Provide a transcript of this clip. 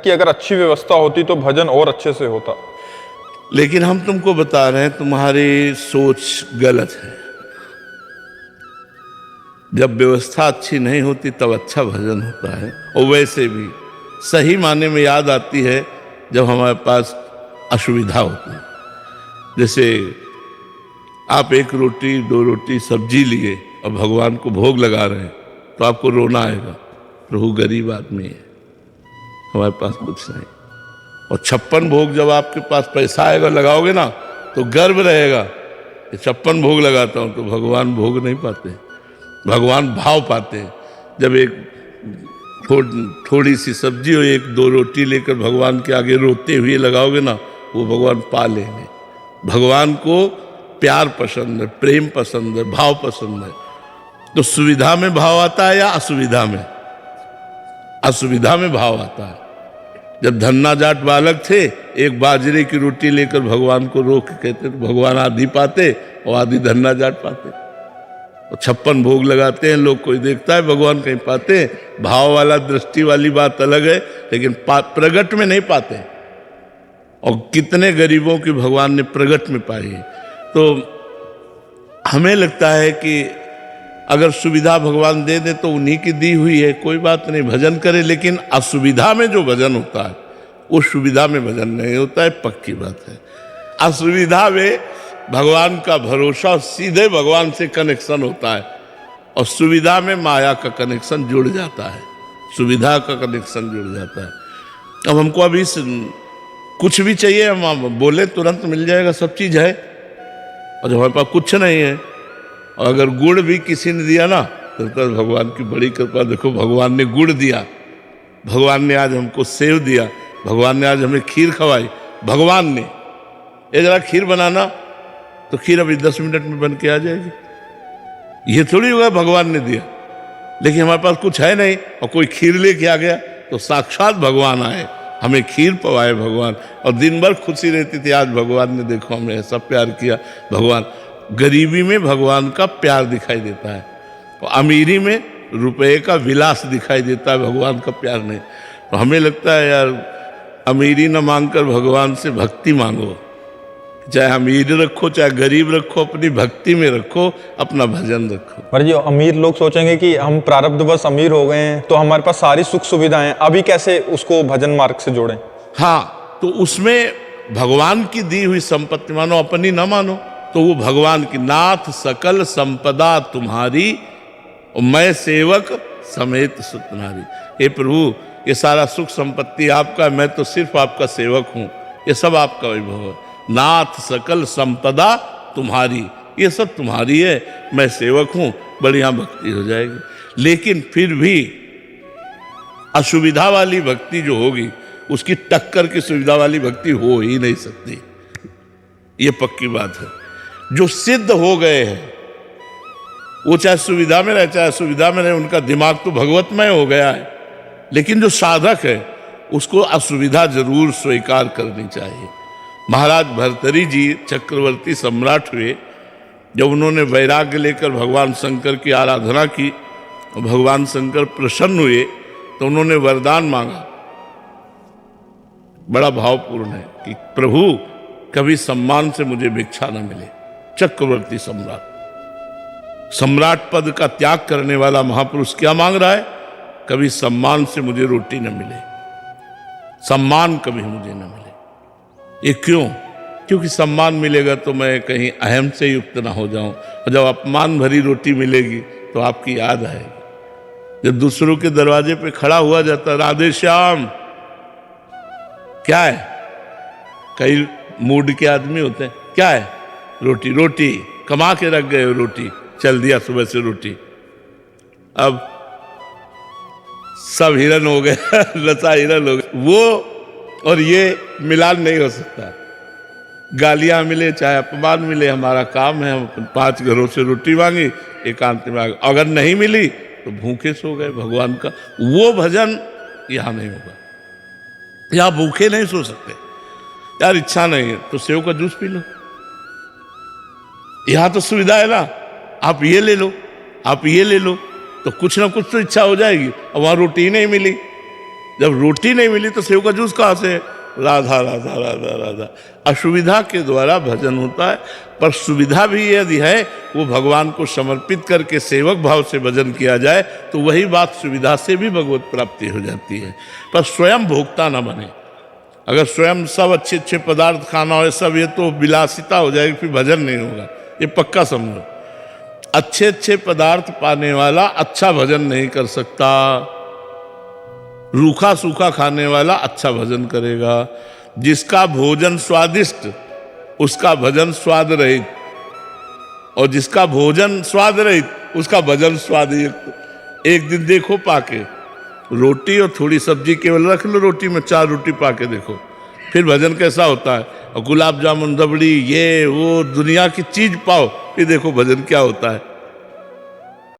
कि अगर अच्छी व्यवस्था होती तो भजन और अच्छे से होता। लेकिन हम तुमको बता रहे हैं तुम्हारी सोच गलत है। जब व्यवस्था अच्छी नहीं होती तब अच्छा भजन होता है। और वैसे भी सही माने में याद आती है जब हमारे पास असुविधा होती है। जैसे आप एक रोटी दो रोटी सब्जी लिए और भगवान को भोग लगा रहे हैं तो आपको रोना आएगा, प्रभु गरीब आदमी है, हमारे पास कुछ नहीं। और 56 भोग जब आपके पास पैसा आएगा लगाओगे ना तो गर्व रहेगा कि 56 भोग लगाता हूं। तो भगवान भोग नहीं पाते, भगवान भाव पाते हैं। जब एक थोड़ी सी सब्जी और एक दो रोटी लेकर भगवान के आगे रोते हुए लगाओगे ना, वो भगवान पा लेंगे। भगवान को प्यार पसंद है, प्रेम पसंद है, भाव पसंद है। तो सुविधा में भाव आता है या असुविधा में? असुविधा में भाव आता है। जब धन्ना जाट बालक थे, एक बाजरे की रोटी लेकर भगवान को रोक के कहते तो भगवान आधी पाते और आधी धन्ना जाट पाते। और 56 भोग लगाते हैं लोग, कोई देखता है भगवान कहीं पाते हैं। भाव वाला दृष्टि वाली बात अलग है, लेकिन प्रगट में नहीं पाते। और कितने गरीबों की भगवान ने प्रगट में पाई है। तो हमें लगता है कि अगर सुविधा भगवान दे दे तो उन्हीं की दी हुई है, कोई बात नहीं, भजन करे। लेकिन असुविधा में जो भजन होता है वो सुविधा में भजन नहीं होता है, पक्की बात है। असुविधा में भगवान का भरोसा, सीधे भगवान से कनेक्शन होता है। और सुविधा में माया का कनेक्शन जुड़ जाता है, सुविधा का कनेक्शन जुड़ जाता है। अब हमको अभी कुछ भी चाहिए, हम बोले तुरंत मिल जाएगा, सब चीज़ है। और जब हमारे पास कुछ नहीं है, और अगर गुड़ भी किसी ने दिया ना तो भगवान की बड़ी कृपा, देखो भगवान ने गुड़ दिया, भगवान ने आज हमको सेव दिया, भगवान ने आज हमें खीर खवाई। भगवान ने ये जरा खीर बनाना, तो खीर अभी 10 मिनट में बन के आ जाएगी। ये थोड़ी होगा भगवान ने दिया। लेकिन हमारे पास कुछ है नहीं और कोई खीर लेके आ गया तो साक्षात भगवान आए, हमें खीर पवाए भगवान। और दिन भर खुशी रहती थी, आज भगवान ने देखो हमें ऐसा प्यार किया। भगवान गरीबी में भगवान का प्यार दिखाई देता है, और अमीरी में रुपए का विलास दिखाई देता है, भगवान का प्यार नहीं। तो हमें लगता है यार, अमीरी न मांगकर भगवान से भक्ति मांगो। चाहे अमीर रखो चाहे गरीब रखो, अपनी भक्ति में रखो, अपना भजन रखो। पर जी अमीर लोग सोचेंगे कि हम प्रारब्धवश अमीर हो गए हैं तो हमारे पास सारी सुख सुविधाएं, अभी कैसे उसको भजन मार्ग से जोड़ें? हाँ, तो उसमें भगवान की दी हुई संपत्ति मानो, अपनी ना मानो। तो वो भगवान की, नाथ सकल संपदा तुम्हारी और मैं सेवक समेत सुतनारी। हे प्रभु, ये सारा सुख संपत्ति आपका, मैं तो सिर्फ आपका सेवक हूं, ये सब आपका वैभव है। नाथ सकल संपदा तुम्हारी, ये सब तुम्हारी है, मैं सेवक हूं, बढ़िया भक्ति हो जाएगी। लेकिन फिर भी असुविधा वाली भक्ति जो होगी, उसकी टक्कर की सुविधा वाली भक्ति हो ही नहीं सकती, ये पक्की बात है। जो सिद्ध हो गए हैं वो चाहे सुविधा में रहे चाहे असुविधा में रहे, उनका दिमाग तो भगवतमय हो गया है। लेकिन जो साधक है उसको असुविधा जरूर स्वीकार करनी चाहिए। महाराज भर्तरी जी चक्रवर्ती सम्राट हुए, जब उन्होंने वैराग्य लेकर भगवान शंकर की आराधना की और भगवान शंकर प्रसन्न हुए तो उन्होंने वरदान मांगा, बड़ा भावपूर्ण है, कि प्रभु कभी सम्मान से मुझे भिक्षा न मिले। चक्रवर्ती सम्राट, सम्राट पद का त्याग करने वाला महापुरुष क्या मांग रहा है? कभी सम्मान से मुझे रोटी न मिले, सम्मान कभी मुझे न मिले। ये क्यों? क्योंकि सम्मान मिलेगा तो मैं कहीं अहम से युक्त ना हो जाऊं, और जब अपमान भरी रोटी मिलेगी तो आपकी याद आएगी। जब दूसरों के दरवाजे पे खड़ा हुआ जाता, राधे श्याम, क्या है? कई मूड के आदमी होते हैं, क्या है? रोटी, रोटी कमा के रख गए हो, रोटी चल दिया सुबह से रोटी। अब सब हिरन हो गए लता हिरन हो गए। वो और ये मिलान नहीं हो सकता। गालियां मिले चाहे अपमान मिले, हमारा काम है, हम 5 घरों से रोटी मांगी, एकांत में मांगी, अगर नहीं मिली तो भूखे सो गए। भगवान का वो भजन यहां नहीं होगा, यहां भूखे नहीं सो सकते। यार इच्छा नहीं है तो सेव का जूस पी लो, यहां तो सुविधा है ना, आप ये ले लो, आप ये ले लो, तो कुछ ना कुछ तो इच्छा हो जाएगी। और वहां रोटी ही नहीं मिली, जब रोटी नहीं मिली तो सेव का जूस कहाँ से? राधा राधा राधा राधा। असुविधा के द्वारा भजन होता है, पर सुविधा भी यदि है वो भगवान को समर्पित करके सेवक भाव से भजन किया जाए तो वही बात सुविधा से भी भगवत प्राप्ति हो जाती है, पर स्वयं भोक्ता न बने। अगर स्वयं सब अच्छे अच्छे पदार्थ खाना हो सब, ये तो विलासिता हो जाएगी, फिर भजन नहीं होगा, ये पक्का समझो। अच्छे अच्छे पदार्थ पाने वाला अच्छा भजन नहीं कर सकता। रूखा सूखा खाने वाला अच्छा भजन करेगा। जिसका भोजन स्वादिष्ट उसका भजन स्वाद रहित, और जिसका भोजन स्वाद रहित उसका भजन स्वादयुक्त। एक दिन देखो पाके, रोटी और थोड़ी सब्जी केवल रख लो, रोटी में 4 रोटी पाके देखो, फिर भजन कैसा होता है। और गुलाब जामुन रबड़ी ये वो दुनिया की चीज पाओ, फिर देखो भजन क्या होता है।